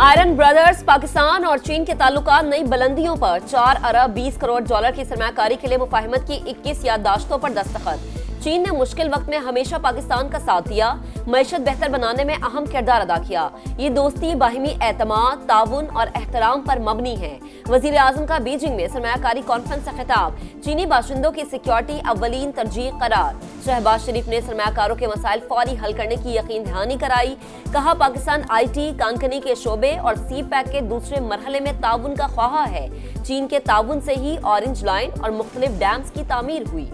Iron brothers Pakistan और चीन के ताल्लुकात नई बुलंदियों पर। 4 अरब 20 करोड़ डॉलर की सरमायाकारी के लिए मुफाहिमत की 21 याददाश्तों पर दस्तखत। चीन ने मुश्किल वक्त में हमेशा पाकिस्तान का साथ दिया, मईशत बेहतर बनाने में अहम किरदार अदा किया। ये दोस्ती बाहिमी एतमाद, ताउन और एहतराम पर मबनी है। वजीर आजम का बीजिंग में सरमायाकारी कॉन्फ्रेंस से खिताब। चीनी बाशिंदों की सिक्योरिटी अव्वलीन तरजीह करार। शहबाज शरीफ ने सरमायाकारों के मसाइल फौरी हल करने की यकीन दहानी कराई। कहा पाकिस्तान IT, कानकनी के शोबे और सी पैक के दूसरे मरहले में ताउन का ख्वाहा है। चीन के ताउन से ही ऑरेंज लाइन और मुख्तलिफ डैम्स की तामीर हुई।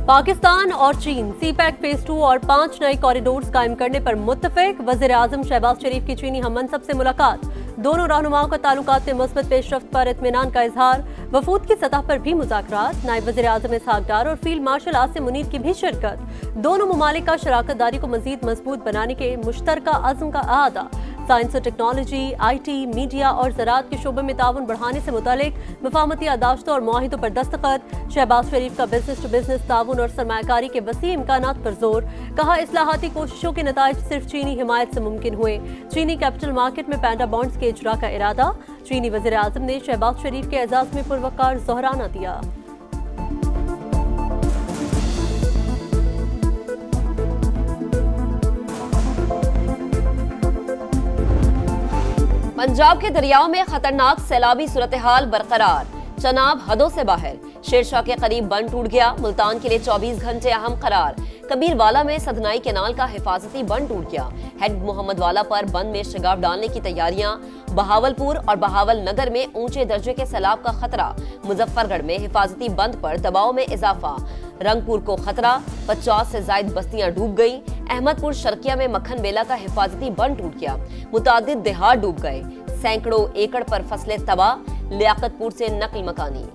पाकिस्तान और चीन CPEC फेज 2 और 5 नए कॉरिडोर्स कायम करने पर मुत्तफिक। वज़ीर आज़म शहबाज शरीफ की चीनी हममनसब से मुलाकात। दोनों रहनुमाओं का ताल्लुकात में मुस्बत पेशरफ्त पर इत्मीनान का इजहार। वफूद की सतह पर भी मुज़ाकरात। नायब वज़ीर आज़म इसहाक डार और फील्ड मार्शल आसिम मुनीर की भी शिरकत। दोनों ममालिक का शराकत दारी को मजीद मजबूत बनाने के मुश्तरका अज़्म का अहाता। साइंस और टेक्नोलॉजी, IT, मीडिया और ज़राअत के शोबे में ताउन बढ़ाने से मुतालिक मफाहमती यादाश्तों और मुआहिदों पर दस्तखत। शहबाज शरीफ का बिजनेस टू बिजनेस ताउन और सरमायाकारी के वसी इम्कानात पर जोर। कहा इस्लाहाती कोशिशों के नताइज सिर्फ चीनी हिमायत से मुमकिन हुए। चीनी कैपिटल मार्केट में पैंडा बॉन्ड्स के इजरा का इरादा। चीनी वज़ीर आज़म ने शहबाज शरीफ के एजाज में पुरवकार जोहराना दिया। पंजाब के दरियाओं में खतरनाक सैलाबी सूरत हाल बरकरार। चनाब हदों से बाहर। शेरशाह के करीब बंद टूट गया। मुल्तान के लिए 24 घंटे अहम करार। कबीरवाला में सदनाई केनाल का हिफाजती बंद टूट गया। हेड मोहम्मद वाला पर बंद में शिगाफ डालने की तैयारियां। बहावलपुर और बहावल नगर में ऊंचे दर्जे के सैलाब का खतरा। मुजफ्फरगढ़ में हिफाजती बंद पर दबाव में इजाफा। रंगपुर को खतरा। 50 से ज्यादा बस्तियां डूब गई। अहमदपुर शर्किया में मक्खन बेला का हिफाजती बंद टूट गया। मुतादिद देहात डूब गए। सैकड़ों एकड़ पर फसलें तबाह। लियाकतपुर से नकल मकानी।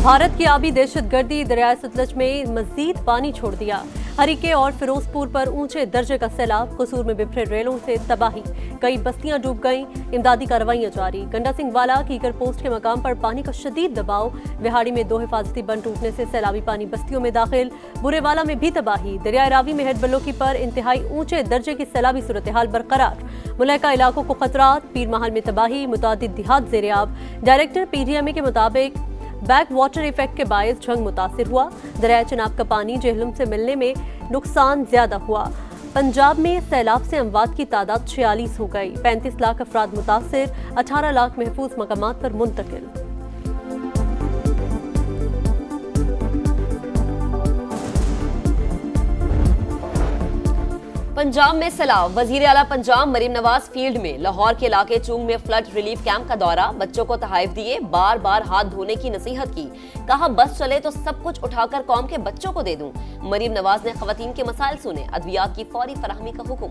भारत की आबी दहशतगर्दी दरियाए सतलज में मजीद पानी छोड़ दिया। हरीके और फिरोजपुर पर ऊंचे दर्जे का सैलाब। कसूर में बिफरे रेलों से तबाही। कई बस्तियां डूब गईं। इमदादी कार्रवाइयां जारी। गंडा सिंह वाला कीकर पोस्ट के मकाम पर पानी का शदीद दबाव। विहाड़ी में 2 हिफाजती बंद टूटने से सैलाबी पानी बस्तियों में दाखिल। बुरेवाला में भी तबाही। दरियाए रावी में हेड बल्लोकी पर इंतहाई ऊंचे दर्जे की सैलाबी सूरत हाल बरकरार। मुलहका इलाकों को खतरात। पीर महल में तबाही। मुतादिद देहात ज़ेर-ए-आब। डायरेक्टर PDMA के मुताबिक बैक वाटर इफेक्ट के बायस जंग मुतासिर हुआ। दरिया चिनाब का पानी जेहलम से मिलने में नुकसान ज्यादा हुआ। पंजाब में सैलाब से अमवात की तादाद 46 हो गई। 35 लाख अफराद मुतासिर। 18 लाख महफूज मकामात पर मुंतकिल। पंजाब में सैलाब। वजीर आला पंजाब मरीम नवाज फील्ड में। लाहौर के इलाके चूंग में फ्लड रिलीफ कैंप का दौरा। बच्चों को तहाइफ दिए। बार बार हाथ धोने की नसीहत की। कहा बस चले तो सब कुछ उठाकर कौम के बच्चों को दे दूं। मरीम नवाज ने खवातीन के मसाइल सुने। अद्वियात की फौरी फराहमी का हुक्म।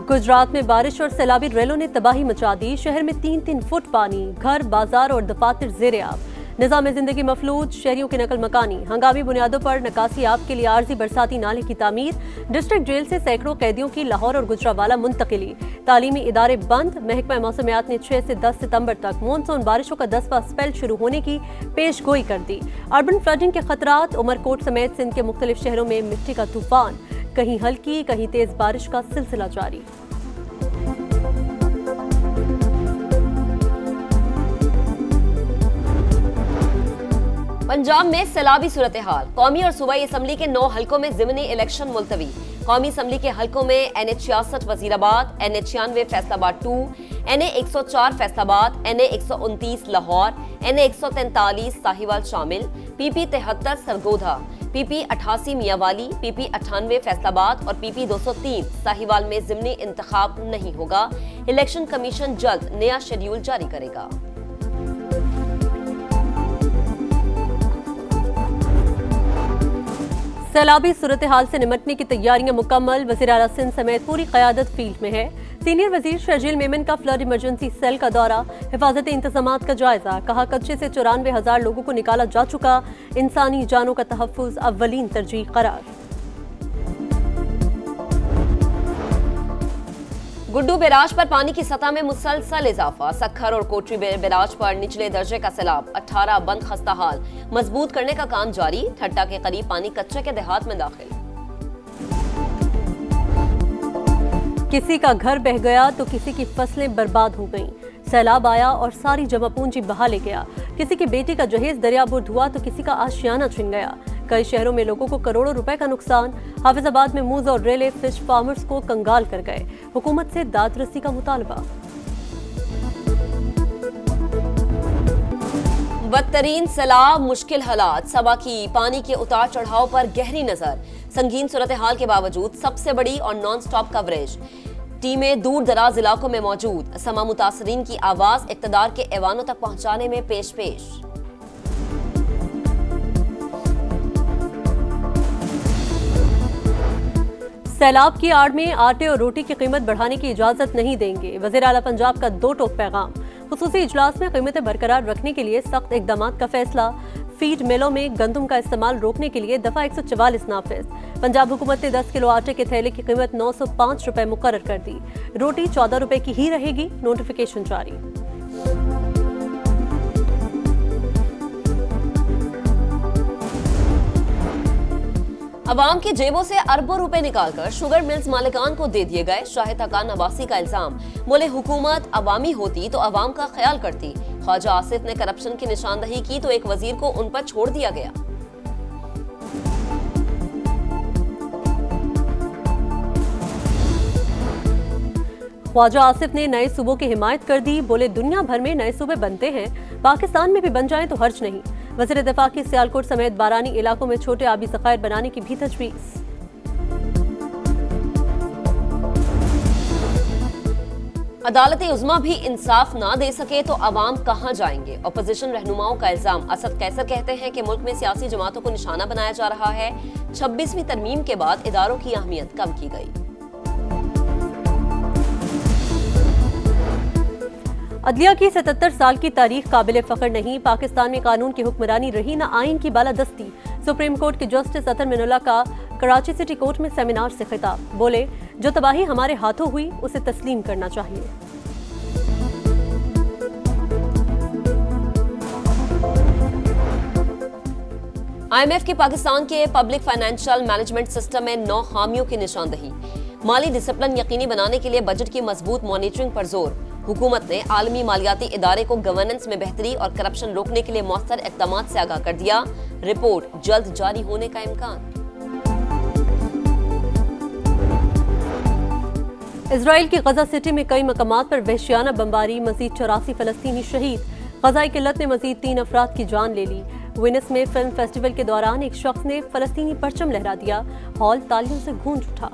गुजरात में बारिश और सैलाबी रेलों ने तबाही मचा दी। शहर में 3-3 फुट पानी। घर, बाजार और दफातर ज़ेर-ए-आब। निज़ाम जिंदगी मफलूज। शहरियों की नकल मकानी। हंगामी बुनियादों पर निकासी आब के लिए आर्जी बरसाती नाले की तामीर। डिस्ट्रिक्ट जेल से सैकड़ों कैदियों की लाहौर और गुजरावाला मुंतकिली। तालीमी इदारे बंद। महकमा मौसमियात ने 6 से 10 सितंबर तक मानसून बारिशों का 10वां स्पेल शुरू होने की पेश गोई कर दी। अर्बन फ्लडिंग के खतरात। उमरकोट समेत सिंध के मुख्तलिफ शहरों में मिट्टी का तूफान। कहीं हल्की कहीं तेज बारिश का सिलसिला जारी। पंजाब में सैलाबी सूरत हाल। कौमी और सूबाई असम्बली के 9 हलकों में ज़िमनी इलेक्शन मुलतवी। कौमी असम्बली के हलकों में NH66 Wazirabad, NH96 Faisalabad 2, NA104 Faisalabad, NA129 Lahore, NA143 Sahiwal शामिल। PP 73 Sargodha, PP 88 Mianwali, PP 98 Faisalabad और PP 203 साहिवाल में ज़िमनी इंतखाब नहीं होगा। इलेक्शन कमीशन जल्द नया शेड्यूल जारी करेगा। सैलाबी सूरत हाल से निमटने की तैयारियां मुकम्मल। वज़ीर आला सिंध समेत पूरी क़यादत फील्ड में है। सीनियर वजीर शर्जील मेमन का फ्लड इमरजेंसी सेल का दौरा। हिफाजती इंतजामात का जायजा। कहा कच्चे से 94,000 लोगों को निकाला जा चुका। इंसानी जानों का तहफ़्फ़ुज़ अव्वलीन तरजीह करार। गुड्डू बैराज पर पानी की सतह में मुसलसल इजाफा। सक्खर और कोटरी बैराज पर निचले दर्जे का सैलाब। 18 बंद खस्ता हाल मजबूत करने का काम जारी। ठट्टा के करीब पानी कच्चे के देहात में दाखिल। किसी का घर बह गया तो किसी की फसलें बर्बाद हो गईं। सैलाब आया और सारी जमा पूंजी बहा ले गया। किसी की बेटी का जहेज दरियाबुर्द हुआ तो किसी का आशियाना छिन गया। कई शहरों में लोगों को करोड़ों रुपए का नुकसान। हाफिजाबाद में मूज और रेले फिश फार्मर्स को कंगाल कर गए। हुकूमत से दादरसी का मुतालबा। बदतरीन सैलाब, मुश्किल हालात। सबा की पानी के उतार चढ़ाव पर गहरी नजर। संगीन सूरत हाल के बावजूद सबसे बड़ी और नॉन स्टॉप कवरेज। टीमें दूर दराज इलाकों में मौजूद। समा मुतासरीन की आवाज इक्तदार के ऐवानों तक पहुंचाने में पेश। सैलाब की आड़ में आटे और रोटी की कीमत बढ़ाने की इजाजत नहीं देंगे। वज़ीर आला पंजाब का 2 टोक पैगाम। खुसूसी इजलास में कीमतें बरकरार रखने के लिए सख्त इकदाम का फैसला। फीड मिलों में गंदम का इस्तेमाल रोकने के लिए दफा 144 नाफिज। पंजाब हुकूमत ने 10 किलो आटे के थैले की कीमत 905 रुपए मुकर्रर कर दी। रोटी 14 रुपए की ही रहेगी। नोटिफिकेशन जारी। अवाम की जेबों से अरबों रुपए निकालकर शुगर मिल्स मालिकान को दे दिए गए। शाहिद हकान नवासी का इल्जाम। बोले हुकूमत अवामी होती तो अवाम का ख्याल करती। ख्वाजा आसिफ ने करप्शन की निशानदही की तो एक वजीर को उन पर छोड़ दिया गया। ख्वाजा आसिफ ने नए सूबों की हिमायत कर दी। बोले दुनिया भर में नए सूबे बनते हैं, पाकिस्तान में भी बन जाएं तो हर्ज नहीं। वज़ीर दिफा की सियालकोट समेत बारानी इलाकों में छोटे आबी ज़खायर बनाने की भी तजवीज़। अदालत उज़्मा भी इंसाफ ना दे सके तो अवाम कहां जाएंगे। अपोजिशन रहनुमाओं का इल्जाम। असद कैसर कहते हैं कि मुल्क में सियासी जमातों को निशाना बनाया जा रहा है। 26वीं तरमीम के बाद इदारों की अहमियत कम की गई। अदलिया की 77 साल की तारीख काबिल फख्र नहीं। पाकिस्तान में कानून की हुक्मरानी रही न आइन की बालादस्ती। सुप्रीम कोर्ट के जस्टिस अतर मिनुल्लाह का कराची सिटी कोर्ट में सेमिनार से खिताब। बोले जो तबाही हमारे हाथों हुई उसे तस्लीम करना चाहिए। IMF की पाकिस्तान के पब्लिक फाइनेंशियल मैनेजमेंट सिस्टम में 9 खामियों की निशानदही। माली डिसिप्लिन यकीनी बनाने के लिए बजट की मजबूत मॉनिटरिंग पर जोर। हुकूमत ने आलमी मालियाती इदारे को गवर्नेंस में बेहतरी और करप्शन रोकने के लिए मौसर इक़दाम से आगाह कर दिया। रिपोर्ट जल्द जारी होने का इम्कान। इजराइल की गजा सिटी में कई मकामात पर वहशियाना बमबारी। मजीद 84 फलस्तीनी शहीद। गजाई किल्लत ने मजीद 3 अफराद की जान ले ली। वेनिस में फिल्म फेस्टिवल के दौरान एक शख्स ने फलस्तीनी परचम लहरा दिया। हॉल तालियों से गूंज उठा।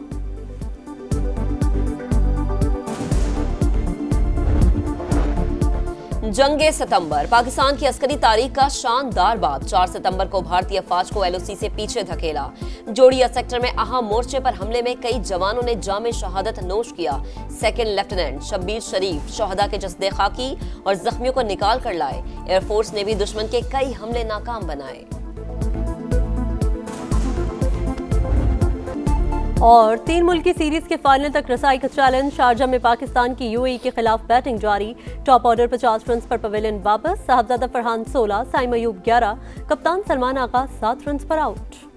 जंगे सितंबर पाकिस्तान की अस्करी तारीख का शानदार बाब। 4 सितंबर को भारतीय फौज को LOC से पीछे धकेला। जोड़िया सेक्टर में अहम मोर्चे पर हमले में कई जवानों ने जामे शहादत नोश किया। सेकंड लेफ्टिनेंट शब्बीर शरीफ शोहदा के जस्दे खाकी और जख्मियों को निकाल कर लाए। एयरफोर्स ने भी दुश्मन के कई हमले नाकाम बनाए। और 3 मुल्की सीरीज के फाइनल तक रसाई का चैलेंज। शारजा में पाकिस्तान की UAE के खिलाफ बैटिंग जारी। टॉप ऑर्डर 50 रन पर पवेलियन वापस। साहबजादा फरहान 16, साइम अयूब 11, कप्तान सलमान आगा 7 रन पर आउट।